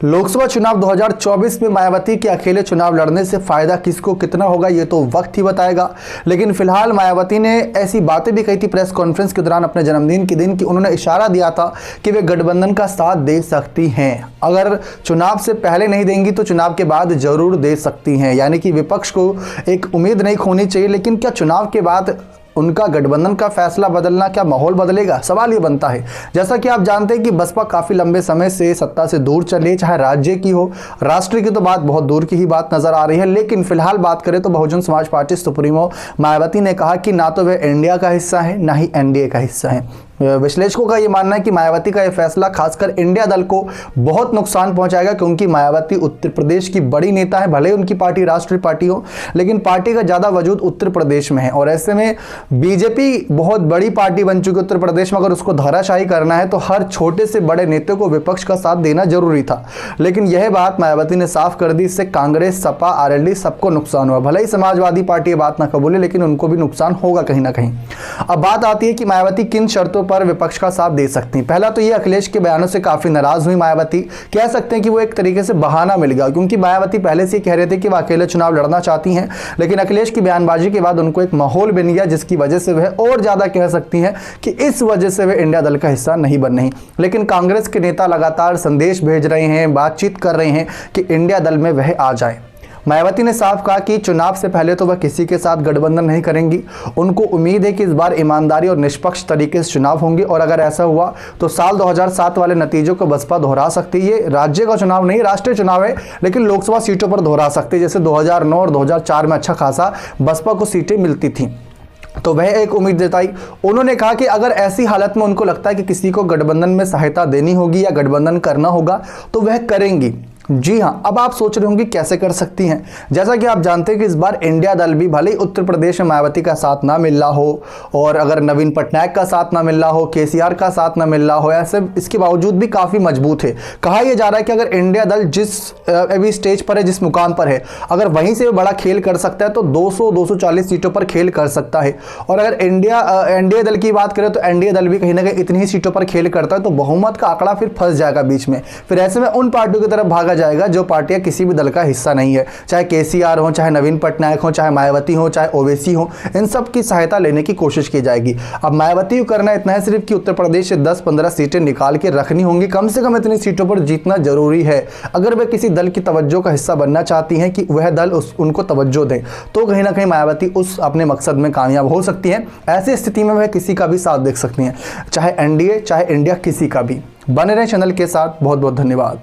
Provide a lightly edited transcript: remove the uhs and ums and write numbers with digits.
लोकसभा चुनाव 2024 में मायावती के अकेले चुनाव लड़ने से फायदा किसको कितना होगा ये तो वक्त ही बताएगा। लेकिन फिलहाल मायावती ने ऐसी बातें भी कही थी प्रेस कॉन्फ्रेंस के दौरान अपने जन्मदिन के दिन कि उन्होंने इशारा दिया था कि वे गठबंधन का साथ दे सकती हैं। अगर चुनाव से पहले नहीं देंगी तो चुनाव के बाद जरूर दे सकती हैं। यानी कि विपक्ष को एक उम्मीद नहीं खोनी चाहिए। लेकिन क्या चुनाव के बाद उनका गठबंधन का फैसला बदलना, क्या माहौल बदलेगा? सवाल ये बनता है। जैसा कि आप जानते हैं कि बसपा काफी लंबे समय से सत्ता से दूर चले, चाहे राज्य की हो, राष्ट्र की तो बात बहुत दूर की ही बात नजर आ रही है। लेकिन फिलहाल बात करें तो बहुजन समाज पार्टी सुप्रीमो मायावती ने कहा कि ना तो वे इंडिया का हिस्सा है ना ही एनडीए का हिस्सा है। विश्लेषकों का यह मानना है कि मायावती का यह फैसला खासकर इंडिया दल को बहुत नुकसान पहुंचाएगा, क्योंकि मायावती उत्तर प्रदेश की बड़ी नेता है। भले ही उनकी पार्टी राष्ट्रीय पार्टी हो, लेकिन पार्टी का ज्यादा वजूद उत्तर प्रदेश में है। और ऐसे में बीजेपी बहुत बड़ी पार्टी बन चुकी है उत्तर प्रदेश में। अगर उसको धराशायी करना है तो हर छोटे से बड़े नेता को विपक्ष का साथ देना जरूरी था। लेकिन यह बात मायावती ने साफ कर दी। इससे कांग्रेस, सपा, आरएलडी सबको नुकसान हुआ। भले ही समाजवादी पार्टी ये बात ना कबूले, लेकिन उनको भी नुकसान होगा कहीं ना कहीं। अब बात आती है कि मायावती किन शर्तों पर विपक्ष का साथ दे सकती हैं। पहला तो ये, अखिलेश के बयानों से काफी नाराज हुई मायावती। कह सकते हैं कि वो एक तरीके से बहाना मिल गया, क्योंकि मायावती पहले से कह रहे थे कि वो अकेले चुनाव लड़ना चाहती हैं। लेकिन अखिलेश की बयानबाजी के बाद उनको एक माहौल बन गया, जिसकी वजह से वह और ज्यादा कह सकती हैं कि इस वजह से वे इंडिया दल का हिस्सा नहीं बन रही। लेकिन कांग्रेस के नेता लगातार संदेश भेज रहे हैं, बातचीत कर रहे हैं कि इंडिया दल में वह आ जाए। मायावती ने साफ कहा कि चुनाव से पहले तो वह किसी के साथ गठबंधन नहीं करेंगी। उनको उम्मीद है कि इस बार ईमानदारी और निष्पक्ष तरीके से चुनाव होंगे, और अगर ऐसा हुआ तो साल 2007 वाले नतीजों को बसपा दोहरा सकती है। ये राज्य का चुनाव नहीं, राष्ट्रीय चुनाव है, लेकिन लोकसभा सीटों पर दोहरा सकती है। जैसे 2009 और 2004 में अच्छा खासा बसपा को सीटें मिलती थी, तो वह एक उम्मीद जताई। उन्होंने कहा कि अगर ऐसी हालत में उनको लगता है कि किसी को गठबंधन में सहायता देनी होगी या गठबंधन करना होगा तो वह करेंगी। जी हां, अब आप सोच रहे होंगे कैसे कर सकती हैं। जैसा कि आप जानते हैं कि इस बार इंडिया दल भी भले ही उत्तर प्रदेश में मायावती का साथ ना मिल रहा हो, और अगर नवीन पटनायक का साथ ना मिल रहा हो, केसीआर का साथ ना मिल रहा हो, ऐसे इसके बावजूद भी काफी मजबूत है। कहा यह जा रहा है कि अगर इंडिया दल जिस अभी स्टेज पर है, जिस मुकाम पर है, अगर वहीं से बड़ा खेल कर सकता है तो 200-240 सीटों पर खेल कर सकता है। और अगर एनडीए दल की बात करें तो एनडीए दल भी कहीं ना कहीं इतनी ही सीटों पर खेल करता है, तो बहुमत का आंकड़ा फिर फंस जाएगा बीच में। फिर ऐसे में उन पार्टियों की तरफ भागा जाएगा जो पार्टियां किसी भी दल का हिस्सा नहीं है, चाहे केसीआर हो, चाहे नवीन पटनायक हो, चाहे मायावती हो, चाहे ओवैसी हो, इन सब की सहायता लेने की कोशिश की जाएगी। अब मायावती को करना इतना है सिर्फ कि उत्तर प्रदेश से 10-15 सीटें निकाल के रखनी होंगी। कम से कम इतनी सीटों पर जीतना जरूरी है। अगर वे किसी दल की तवज्जो का हिस्सा बनना चाहती हैं कि वह दल उनको तवज्जो दे, तो कहीं ना कहीं मायावती उस अपने मकसद में कामयाब हो सकती है। ऐसी स्थिति में वह किसी का भी साथ देख सकती हैं, चाहे एनडीए चाहे इंडिया, किसी का भी। बने रहे चैनल के साथ। बहुत बहुत धन्यवाद।